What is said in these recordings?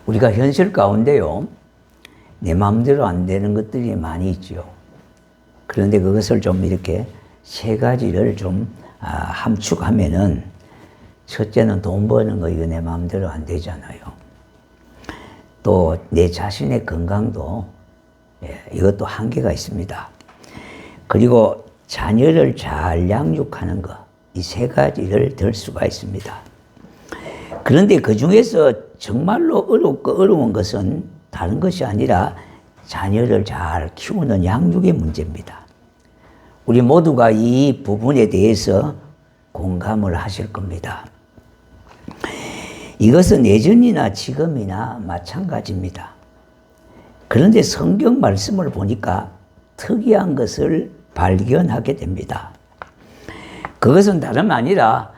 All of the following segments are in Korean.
우리가 현실 가운데요, 내 마음대로 안 되는 것들이 많이 있죠. 그런데 그것을 좀 이렇게 세 가지를 좀 함축하면은, 첫째는 돈 버는 거 이거 내 마음대로 안 되잖아요. 또 내 자신의 건강도 이것도 한계가 있습니다. 그리고 자녀를 잘 양육하는 것, 이 세 가지를 들 수가 있습니다. 그런데 그 중에서 정말로 어렵고 어려운 것은 다른 것이 아니라 자녀를 잘 키우는 양육의 문제입니다. 우리 모두가 이 부분에 대해서 공감을 하실 겁니다. 이것은 예전이나 지금이나 마찬가지입니다. 그런데 성경 말씀을 보니까 특이한 것을 발견하게 됩니다. 그것은 다름 아니라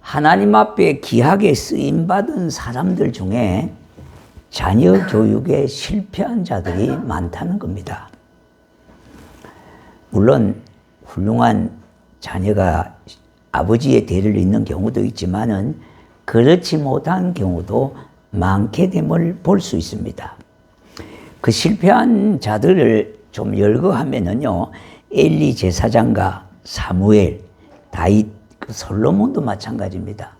하나님 앞에 귀하게 쓰임받은 사람들 중에 자녀 교육에 실패한 자들이 많다는 겁니다. 물론 훌륭한 자녀가 아버지의 대를 잇는 경우도 있지만은 그렇지 못한 경우도 많게 됨을 볼 수 있습니다. 그 실패한 자들을 좀 열거하면은요, 엘리 제사장과 사무엘, 다윗, 솔로몬도 마찬가지입니다.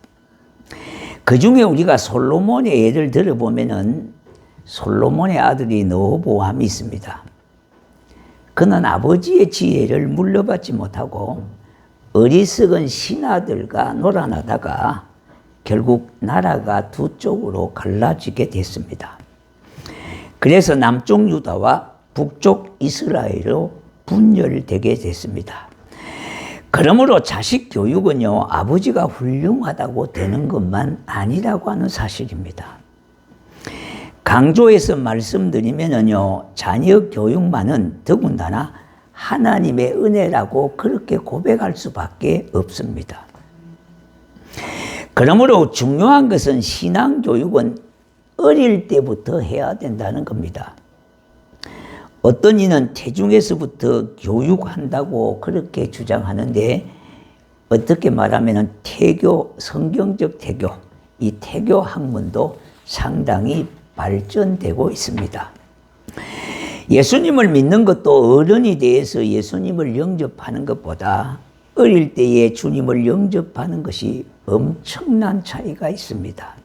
그 중에 우리가 솔로몬의 예를 들어보면은 솔로몬의 아들이 르호보암이 있습니다. 그는 아버지의 지혜를 물려받지 못하고 어리석은 신하들과 놀아나다가 결국 나라가 두 쪽으로 갈라지게 됐습니다. 그래서 남쪽 유다와 북쪽 이스라엘로 분열되게 됐습니다. 그러므로 자식 교육은요, 아버지가 훌륭하다고 되는 것만 아니라고 하는 사실입니다. 강조해서 말씀드리면요, 자녀 교육만은 더군다나 하나님의 은혜라고 그렇게 고백할 수밖에 없습니다. 그러므로 중요한 것은 신앙교육은 어릴 때부터 해야 된다는 겁니다. 어떤 이는 태중에서부터 교육한다고 그렇게 주장하는데, 어떻게 말하면 태교, 성경적 태교, 이 태교 학문도 상당히 발전되고 있습니다. 예수님을 믿는 것도 어른이 대해서 예수님을 영접하는 것보다 어릴 때에 주님을 영접하는 것이 엄청난 차이가 있습니다.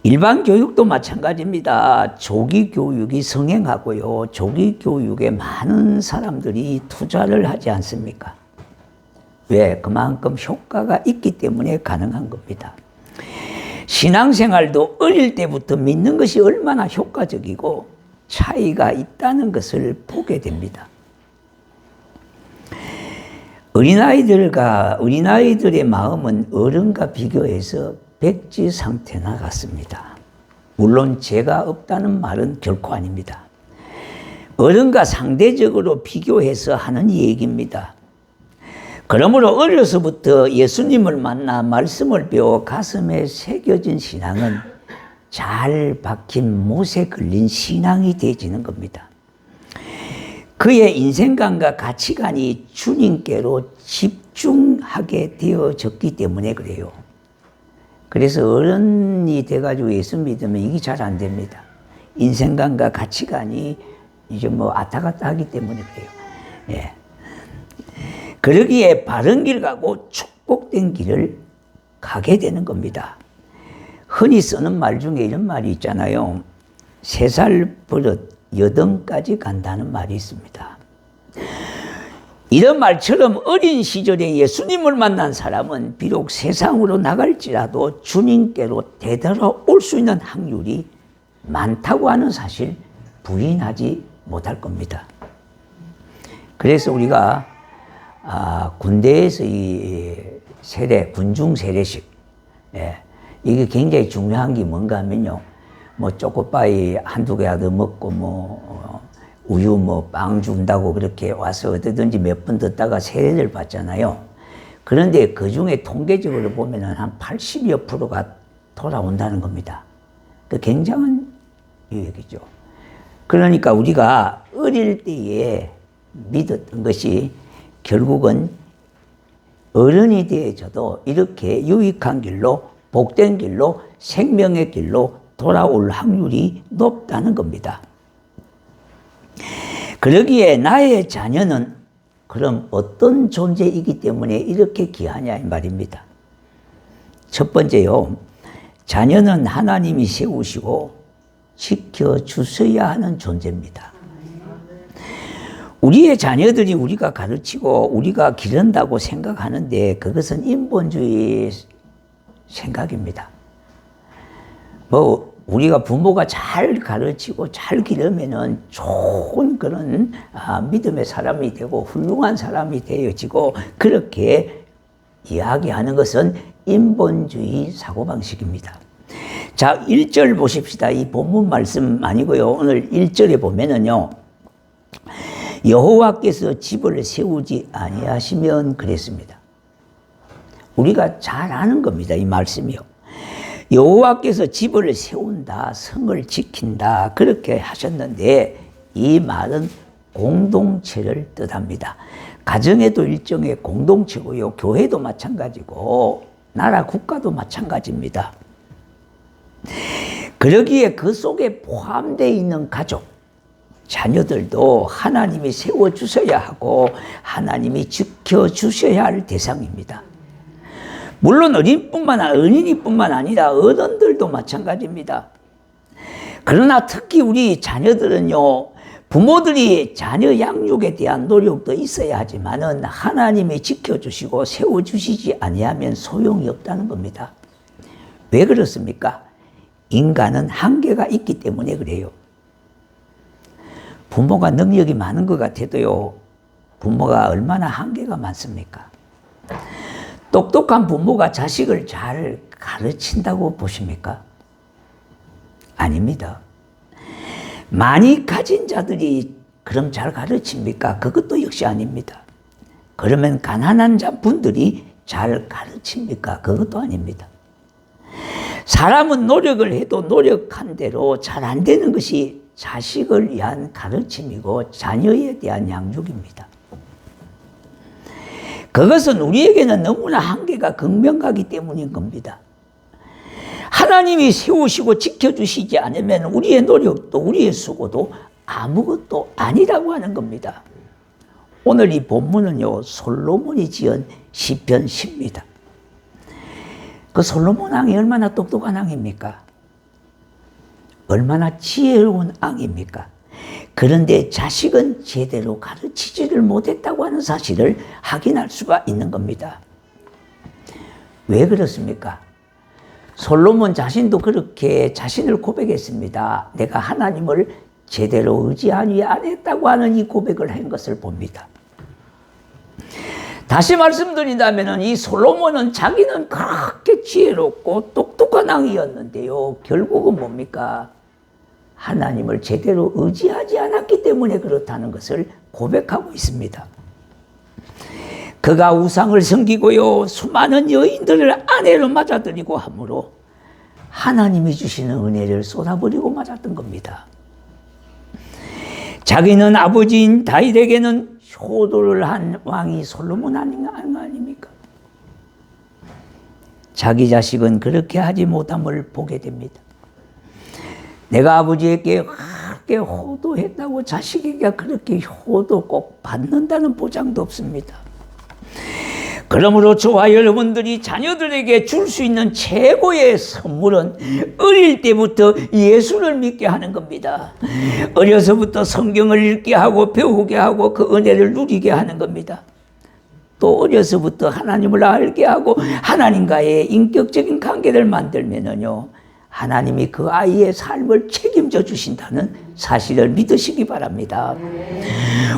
일반 교육도 마찬가지입니다. 조기 교육이 성행하고요, 조기 교육에 많은 사람들이 투자를 하지 않습니까? 왜? 그만큼 효과가 있기 때문에 가능한 겁니다. 신앙생활도 어릴 때부터 믿는 것이 얼마나 효과적이고 차이가 있다는 것을 보게 됩니다. 어린아이들의 마음은 어른과 비교해서 백지 상태나 같습니다. 물론 죄가 없다는 말은 결코 아닙니다. 어른과 상대적으로 비교해서 하는 얘기입니다. 그러므로 어려서부터 예수님을 만나 말씀을 배워 가슴에 새겨진 신앙은 잘 박힌 못에 걸린 신앙이 되어지는 겁니다. 그의 인생관과 가치관이 주님께로 집중하게 되어졌기 때문에 그래요. 그래서 어른이 돼가지고 예수 믿으면 이게 잘 안 됩니다. 인생관과 가치관이 이제 왔다 갔다 하기 때문에 그래요. 예. 그러기에 바른 길 가고 축복된 길을 가게 되는 겁니다. 흔히 쓰는 말 중에 이런 말이 있잖아요. 3살 버릇 여든까지 간다는 말이 있습니다. 이런 말처럼 어린 시절에 예수님을 만난 사람은 비록 세상으로 나갈지라도 주님께로 되돌아올 수 있는 확률이 많다고 하는 사실 부인하지 못할 겁니다. 그래서 우리가 군대에서 이 세례, 군중 세례식, 이게 굉장히 중요한 게 뭔가 하면요, 초코파이 한두 개 얻어 먹고 우유 빵 준다고 그렇게 와서 어디든지 몇 번 듣다가 세례를 받잖아요. 그런데 그 중에 통계적으로 보면은 한 80여 %가 돌아온다는 겁니다. 그 굉장한 얘기죠. 그러니까 우리가 어릴 때에 믿었던 것이 결국은 어른이 되어져도 이렇게 유익한 길로 복된 길로 생명의 길로 돌아올 확률이 높다는 겁니다. 그러기에 나의 자녀는 그럼 어떤 존재이기 때문에 이렇게 귀하냐 이 말입니다. 첫 번째요. 자녀는 하나님이 세우시고 지켜주셔야 하는 존재입니다. 우리의 자녀들이 우리가 가르치고 우리가 기른다고 생각하는데 그것은 인본주의 생각입니다. 우리가 부모가 잘 가르치고 잘 기르면은 좋은 그런 믿음의 사람이 되고 훌륭한 사람이 되어지고 그렇게 이야기하는 것은 인본주의 사고방식입니다. 자, 1절 보십시다. 이 본문 말씀 아니고요. 오늘 1절에 보면은요. 여호와께서 집을 세우지 아니하시면 그랬습니다. 우리가 잘 아는 겁니다. 이 말씀이요. 여호와께서 집을 세운다, 성을 지킨다 그렇게 하셨는데 이 말은 공동체를 뜻합니다. 가정에도 일종의 공동체고요. 교회도 마찬가지고 나라 국가도 마찬가지입니다. 그러기에 그 속에 포함되어 있는 가족, 자녀들도 하나님이 세워주셔야 하고 하나님이 지켜주셔야 할 대상입니다. 물론 어린이뿐만 아니라 어른들도 마찬가지입니다. 그러나 특히 우리 자녀들은요, 부모들이 자녀 양육에 대한 노력도 있어야 하지만은 하나님이 지켜주시고 세워주시지 아니하면 소용이 없다는 겁니다. 왜 그렇습니까? 인간은 한계가 있기 때문에 그래요. 부모가 능력이 많은 것 같아도요, 부모가 얼마나 한계가 많습니까? 똑똑한 부모가 자식을 잘 가르친다고 보십니까? 아닙니다. 많이 가진 자들이 그럼 잘 가르칩니까? 그것도 역시 아닙니다. 그러면 가난한 분들이 잘 가르칩니까? 그것도 아닙니다. 사람은 노력을 해도 노력한 대로 잘 안 되는 것이 자식을 위한 가르침이고 자녀에 대한 양육입니다. 그것은 우리에게는 너무나 한계가 극명하기 때문인 겁니다. 하나님이 세우시고 지켜주시지 않으면 우리의 노력도 우리의 수고도 아무것도 아니라고 하는 겁니다. 오늘 이 본문은요, 솔로몬이 지은 시편 10입니다. 그 솔로몬 왕이 얼마나 똑똑한 왕입니까? 얼마나 지혜로운 왕입니까? 그런데 자식은 제대로 가르치지를 못했다고 하는 사실을 확인할 수가 있는 겁니다. 왜 그렇습니까? 솔로몬 자신도 그렇게 자신을 고백했습니다. 내가 하나님을 제대로 의지하지 않았다고 하는 이 고백을 한 것을 봅니다. 다시 말씀드린다면 이 솔로몬은 자기는 그렇게 지혜롭고 똑똑한 왕이었는데요. 결국은 뭡니까? 하나님을 제대로 의지하지 않았기 때문에 그렇다는 것을 고백하고 있습니다. 그가 우상을 섬기고요, 수많은 여인들을 아내로 맞아들이고 함으로 하나님이 주시는 은혜를 쏟아버리고 맞았던 겁니다. 자기는 아버지인 다윗에게는 효도를 한 왕이 솔로몬 아닙니까? 자기 자식은 그렇게 하지 못함을 보게 됩니다. 내가 아버지에게 그렇게 효도했다고 자식에게 그렇게 효도 꼭 받는다는 보장도 없습니다. 그러므로 저와 여러분들이 자녀들에게 줄 수 있는 최고의 선물은 어릴 때부터 예수를 믿게 하는 겁니다. 어려서부터 성경을 읽게 하고 배우게 하고 그 은혜를 누리게 하는 겁니다. 또 어려서부터 하나님을 알게 하고 하나님과의 인격적인 관계를 만들면은요, 하나님이 그 아이의 삶을 책임져 주신다는 사실을 믿으시기 바랍니다.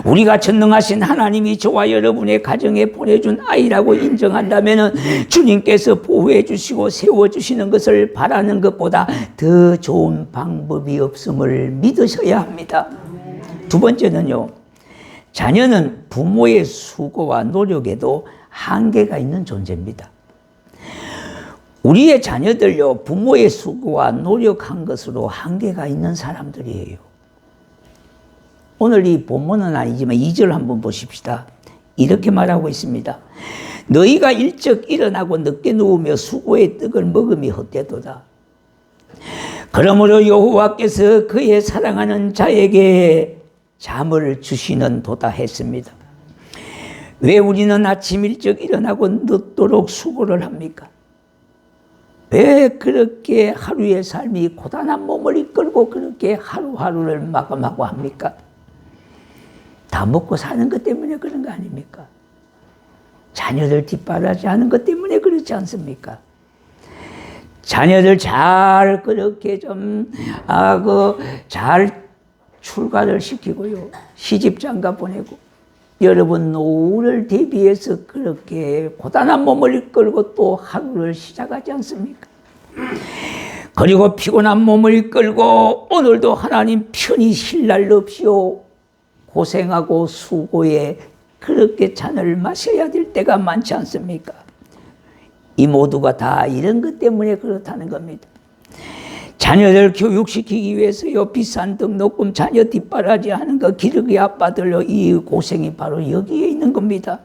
우리가 전능하신 하나님이 저와 여러분의 가정에 보내준 아이라고 인정한다면 주님께서 보호해 주시고 세워주시는 것을 바라는 것보다 더 좋은 방법이 없음을 믿으셔야 합니다. 두 번째는요, 자녀는 부모의 수고와 노력에도 한계가 있는 존재입니다. 우리의 자녀들요, 부모의 수고와 노력한 것으로 한계가 있는 사람들이에요. 오늘 이 본문은 아니지만 2절 한번 보십시다. 이렇게 말하고 있습니다. 너희가 일찍 일어나고 늦게 누우며 수고의 떡을 먹음이 헛되도다. 그러므로 여호와께서 그의 사랑하는 자에게 잠을 주시는 도다 했습니다. 왜 우리는 아침 일찍 일어나고 늦도록 수고를 합니까? 왜 그렇게 하루의 삶이 고단한 몸을 이끌고 그렇게 하루하루를 마감하고 합니까? 다 먹고 사는 것 때문에 그런 거 아닙니까? 자녀들 뒷바라지 하는 것 때문에 그렇지 않습니까? 자녀들 잘 그렇게 잘 출가를 시키고요. 시집장가 보내고 여러분 노후를 대비해서 그렇게 고단한 몸을 이끌고 또 하루를 시작하지 않습니까? 그리고 피곤한 몸을 이끌고 오늘도 하나님 편히 쉴 날 없이요. 고생하고 수고에 그렇게 잔을 마셔야 될 때가 많지 않습니까? 이 모두가 다 이런 것 때문에 그렇다는 겁니다. 자녀들 교육시키기 위해서요, 비싼 등록금 자녀 뒷바라지 하는 거 기르기 아빠들로 이 고생이 바로 여기에 있는 겁니다.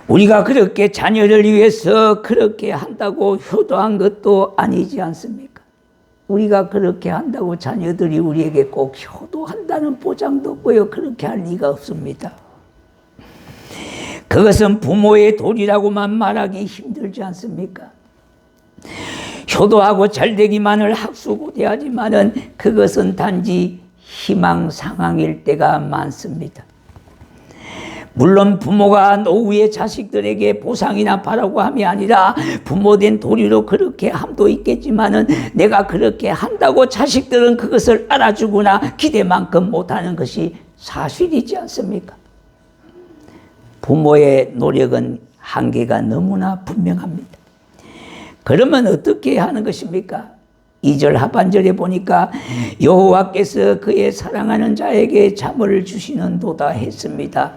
우리가 그렇게 자녀를 위해서 그렇게 한다고 효도한 것도 아니지 않습니까? 우리가 그렇게 한다고 자녀들이 우리에게 꼭 효도한다는 보장도 없고요. 그렇게 할 리가 없습니다. 그것은 부모의 도리라고만 말하기 힘들지 않습니까? 효도하고 잘되기만을 학수고대하지만은 그것은 단지 희망상항일 때가 많습니다. 물론 부모가 노후의 자식들에게 보상이나 바라고 함이 아니라 부모된 도리로 그렇게 함도 있겠지만은 내가 그렇게 한다고 자식들은 그것을 알아주거나 기대만큼 못하는 것이 사실이지 않습니까? 부모의 노력은 한계가 너무나 분명합니다. 그러면 어떻게 하는 것입니까? 2절 하반절에 보니까 여호와께서 그의 사랑하는 자에게 잠을 주시는 도다 했습니다.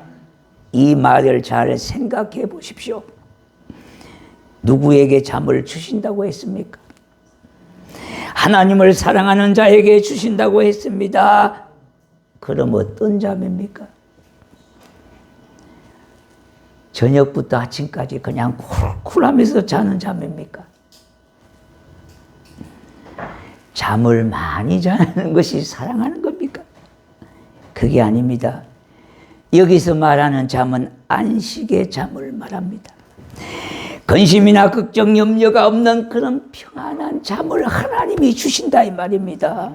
이 말을 잘 생각해 보십시오. 누구에게 잠을 주신다고 했습니까? 하나님을 사랑하는 자에게 주신다고 했습니다. 그럼 어떤 잠입니까? 저녁부터 아침까지 그냥 쿨쿨하면서 자는 잠입니까? 잠을 많이 자는 것이 사랑하는 겁니까? 그게 아닙니다. 여기서 말하는 잠은 안식의 잠을 말합니다. 근심이나 걱정, 염려가 없는 그런 평안한 잠을 하나님이 주신다 이 말입니다.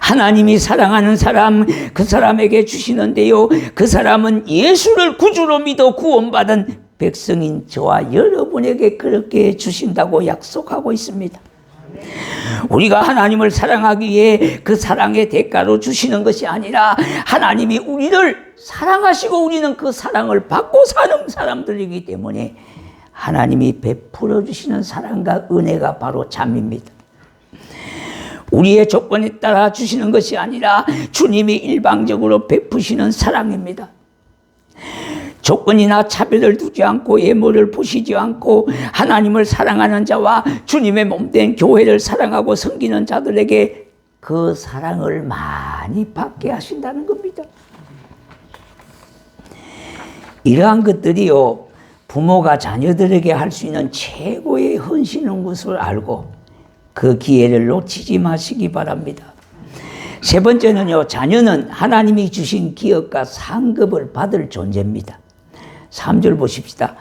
하나님이 사랑하는 사람, 그 사람에게 주시는데요. 그 사람은 예수를 구주로 믿어 구원받은 백성인 저와 여러분에게 그렇게 주신다고 약속하고 있습니다. 우리가 하나님을 사랑하기 위해 그 사랑의 대가로 주시는 것이 아니라 하나님이 우리를 사랑하시고 우리는 그 사랑을 받고 사는 사람들이기 때문에 하나님이 베풀어 주시는 사랑과 은혜가 바로 잠입니다. 우리의 조건에 따라 주시는 것이 아니라 주님이 일방적으로 베푸시는 사랑입니다. 조건이나 차별을 두지 않고 예물을 보시지 않고 하나님을 사랑하는 자와 주님의 몸된 교회를 사랑하고 섬기는 자들에게 그 사랑을 많이 받게 하신다는 겁니다. 이러한 것들이요, 부모가 자녀들에게 할 수 있는 최고의 헌신인 것을 알고 그 기회를 놓치지 마시기 바랍니다. 세 번째는요, 자녀는 하나님이 주신 기업과 상급을 받을 존재입니다. 3절 보십시다.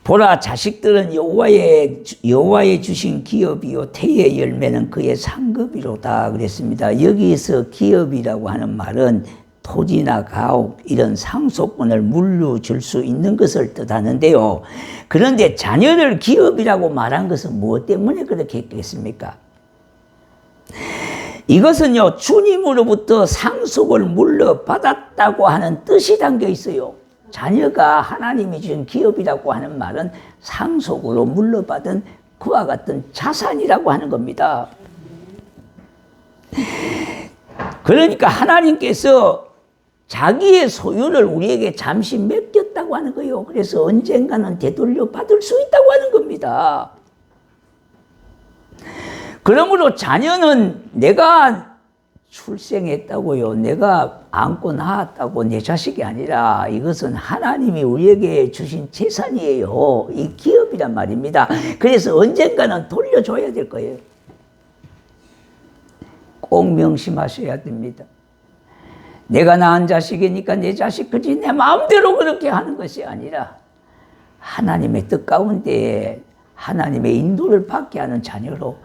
보라, 자식들은 여호와의 주신 기업이요 태의 열매는 그의 상급이로다 그랬습니다. 여기서 기업이라고 하는 말은 토지나 가옥 이런 상속권을 물려줄 수 있는 것을 뜻하는데요. 그런데 자녀를 기업이라고 말한 것은 무엇 때문에 그렇게 했겠습니까? 이것은요, 주님으로부터 상속을 물려받았다고 하는 뜻이 담겨 있어요. 자녀가 하나님이 주신 기업이라고 하는 말은 상속으로 물려받은 그와 같은 자산이라고 하는 겁니다. 그러니까 하나님께서 자기의 소유를 우리에게 잠시 맡겼다고 하는 거예요. 그래서 언젠가는 되돌려 받을 수 있다고 하는 겁니다. 그러므로 자녀는 내가 출생했다고요, 내가 안고 낳았다고 내 자식이 아니라 이것은 하나님이 우리에게 주신 재산이에요. 이 기업이란 말입니다. 그래서 언젠가는 돌려줘야 될 거예요. 꼭 명심하셔야 됩니다. 내가 낳은 자식이니까 내 자식 그지 내 마음대로 그렇게 하는 것이 아니라 하나님의 뜻 가운데 하나님의 인도를 받게 하는 자녀로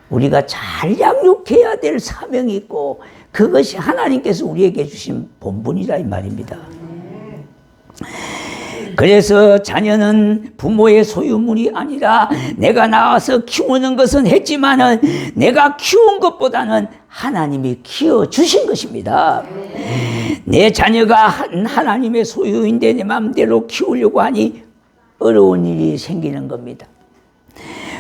우리가 잘 양육해야 될 사명이 있고 그것이 하나님께서 우리에게 주신 본분이라 이 말입니다. 그래서 자녀는 부모의 소유물이 아니라 내가 낳아서 키우는 것은 했지만은 내가 키운 것보다는 하나님이 키워주신 것입니다. 내 자녀가 하나님의 소유인데 내 마음대로 키우려고 하니 어려운 일이 생기는 겁니다.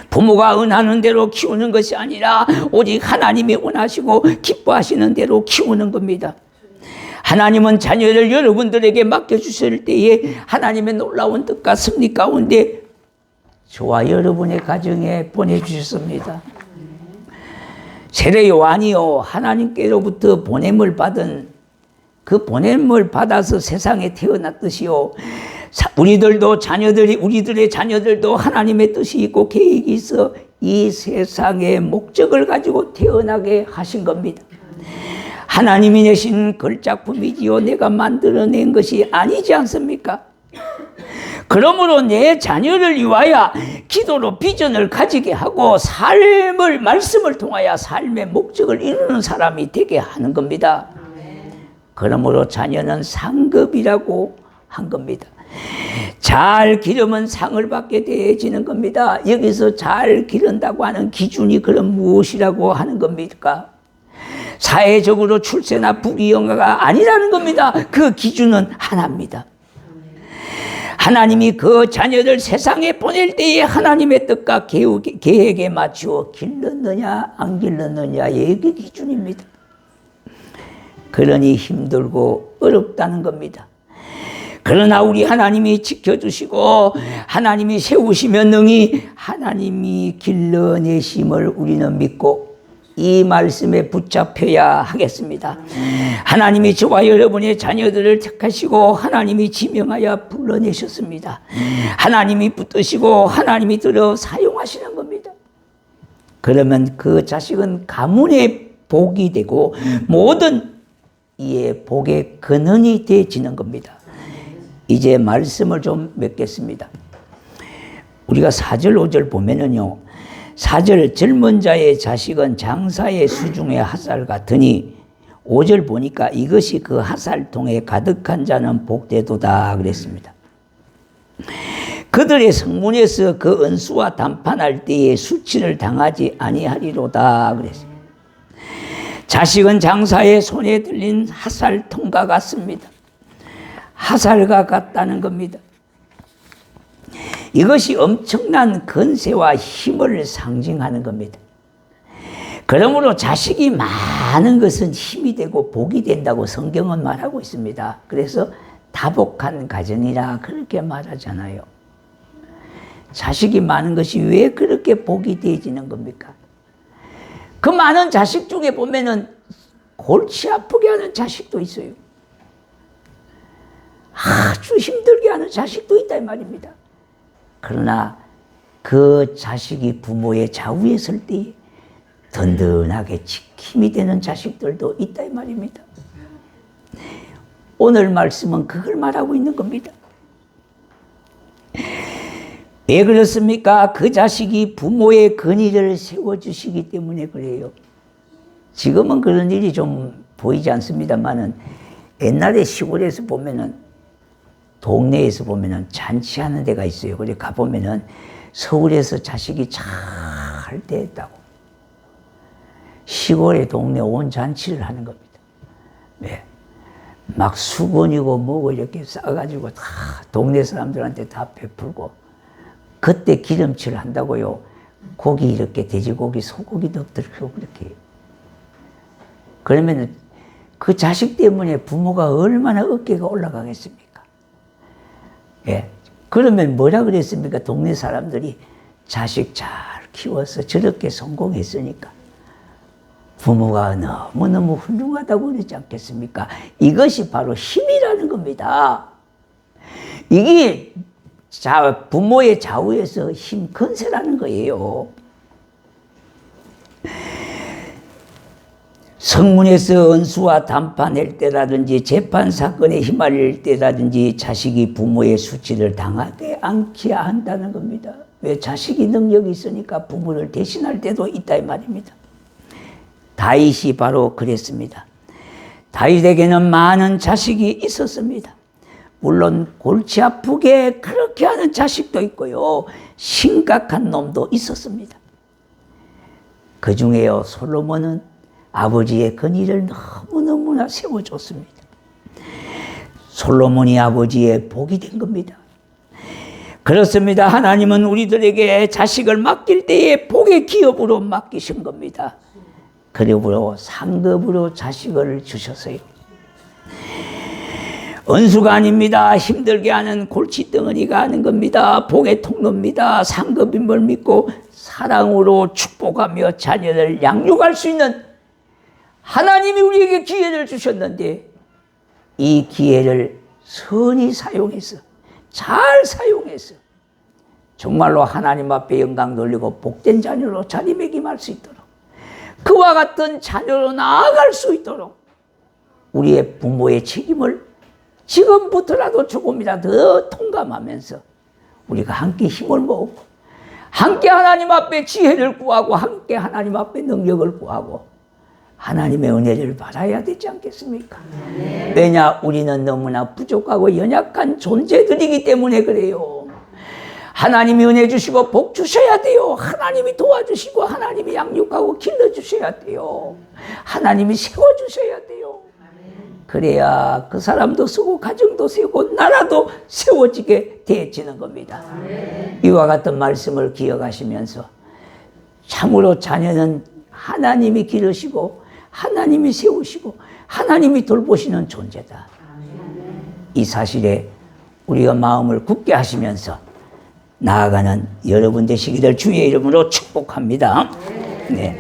부모가 은하는 대로 키우는 것이 아니라 오직 하나님이 원하시고 기뻐하시는 대로 키우는 겁니다. 하나님은 자녀를 여러분들에게 맡겨주실 때에 하나님의 놀라운 뜻과 섭리 가운데 저와 여러분의 가정에 보내주셨습니다. 세례 요한이요 하나님께로부터 보냄을 받은 그 보냄을 받아서 세상에 태어났듯이요 우리들의 자녀들도 하나님의 뜻이 있고 계획이 있어 이 세상의 목적을 가지고 태어나게 하신 겁니다. 하나님이 내신 걸작품이지요 내가 만들어낸 것이 아니지 않습니까? 그러므로 내 자녀를 위하여 기도로 비전을 가지게 하고 말씀을 통하여 삶의 목적을 이루는 사람이 되게 하는 겁니다. 그러므로 자녀는 상급이라고 한 겁니다. 잘 기르면 상을 받게 되어지는 겁니다. 여기서 잘 기른다고 하는 기준이 그럼 무엇이라고 하는 겁니까? 사회적으로 출세나 부귀영화가 아니라는 겁니다. 그 기준은 하나입니다. 하나님이 그 자녀를 세상에 보낼 때에 하나님의 뜻과 계획에 맞추어 길렀느냐 안 길렀느냐의 그 기준입니다. 그러니 힘들고 어렵다는 겁니다. 그러나 우리 하나님이 지켜주시고 하나님이 세우시면 능히 하나님이 길러내심을 우리는 믿고 이 말씀에 붙잡혀야 하겠습니다. 하나님이 저와 여러분의 자녀들을 택하시고 하나님이 지명하여 불러내셨습니다. 하나님이 붙드시고 하나님이 들어 사용하시는 겁니다. 그러면 그 자식은 가문의 복이 되고 모든 이의 복의 근원이 되어지는 겁니다. 이제 말씀을 좀 맺겠습니다. 우리가 4절 5절 보면은요 4절 젊은 자의 자식은 장사의 수중의 핫살 같으니 5절 보니까 이것이 그 핫살통에 가득한 자는 복되도다 그랬습니다. 그들의 성문에서 그 은수와 담판할 때에 수치를 당하지 아니하리로다 그랬습니다. 자식은 장사의 손에 들린 핫살통과 같습니다. 핫살과 같다는 겁니다. 이것이 엄청난 건세와 힘을 상징하는 겁니다. 그러므로 자식이 많은 것은 힘이 되고 복이 된다고 성경은 말하고 있습니다. 그래서 다복한 가정이라 그렇게 말하잖아요. 자식이 많은 것이 왜 그렇게 복이 되어지는 겁니까? 그 많은 자식 중에 보면은 골치 아프게 하는 자식도 있어요. 아주 힘들게 하는 자식도 있다 이 말입니다. 그러나 그 자식이 부모의 좌우에 설 때에 든든하게 지킴이 되는 자식들도 있다 이 말입니다. 오늘 말씀은 그걸 말하고 있는 겁니다. 왜 그렇습니까? 그 자식이 부모의 근위를 세워주시기 때문에 그래요. 지금은 그런 일이 좀 보이지 않습니다만은 옛날에 시골에서 보면은 동네에서 보면은 잔치하는 데가 있어요. 그래 가보면은 서울에서 자식이 잘 됐다고 시골의 동네 온 잔치를 하는 겁니다. 왜? 막 수건이고 뭐고 이렇게 싸가지고 다 동네 사람들한테 다 베풀고 그때 기름칠을 한다고요. 고기 이렇게 돼지고기 소고기도 들고 그렇게. 그러면 그 자식 때문에 부모가 얼마나 어깨가 올라가겠습니까? 예. 그러면 뭐라 그랬습니까? 동네 사람들이 자식 잘 키워서 저렇게 성공했으니까 부모가 너무너무 훌륭하다고 그러지 않겠습니까? 이것이 바로 힘이라는 겁니다. 이게 부모의 좌우에서 힘 건세라는 거예요. 성문에서 언수와 담판할 때라든지 재판 사건에 휘말릴 때라든지 자식이 부모의 수치를 당하지 않게 한다는 겁니다. 왜? 자식이 능력이 있으니까 부모를 대신할 때도 있다 이 말입니다. 다윗이 바로 그랬습니다. 다윗에게는 많은 자식이 있었습니다. 물론 골치 아프게 그렇게 하는 자식도 있고요, 심각한 놈도 있었습니다. 그 중에요, 솔로몬은 아버지의 건의를 너무너무나 세워줬습니다. 솔로몬이 아버지의 복이 된 겁니다. 그렇습니다. 하나님은 우리들에게 자식을 맡길 때에 복의 기업으로 맡기신 겁니다. 그리고 상급으로 자식을 주셨어요. 은수가 아닙니다. 힘들게 하는 골칫덩어리가 하는 겁니다. 복의 통로입니다. 상급임을 믿고 사랑으로 축복하며 자녀를 양육할 수 있는 하나님이 우리에게 기회를 주셨는데, 이 기회를 선히 사용해서, 잘 사용해서 정말로 하나님 앞에 영광 돌리고 복된 자녀로 자리매김할 수 있도록, 그와 같은 자녀로 나아갈 수 있도록 우리의 부모의 책임을 지금부터라도 조금이라도 통감하면서 우리가 함께 힘을 모으고, 함께 하나님 앞에 지혜를 구하고, 함께 하나님 앞에 능력을 구하고 하나님의 은혜를 받아야 되지 않겠습니까? 네. 왜냐? 우리는 너무나 부족하고 연약한 존재들이기 때문에 그래요. 하나님이 은혜 주시고 복 주셔야 돼요. 하나님이 도와주시고 하나님이 양육하고 길러주셔야 돼요. 하나님이 세워주셔야 돼요. 그래야 그 사람도 쓰고 가정도 세우고 나라도 세워지게 되어지는 겁니다. 이와 같은 말씀을 기억하시면서 참으로 자녀는 하나님이 기르시고 하나님이 세우시고 하나님이 돌보시는 존재다. 이 사실에 우리가 마음을 굳게 하시면서 나아가는 여러분 되시기를 주의 이름으로 축복합니다. 네.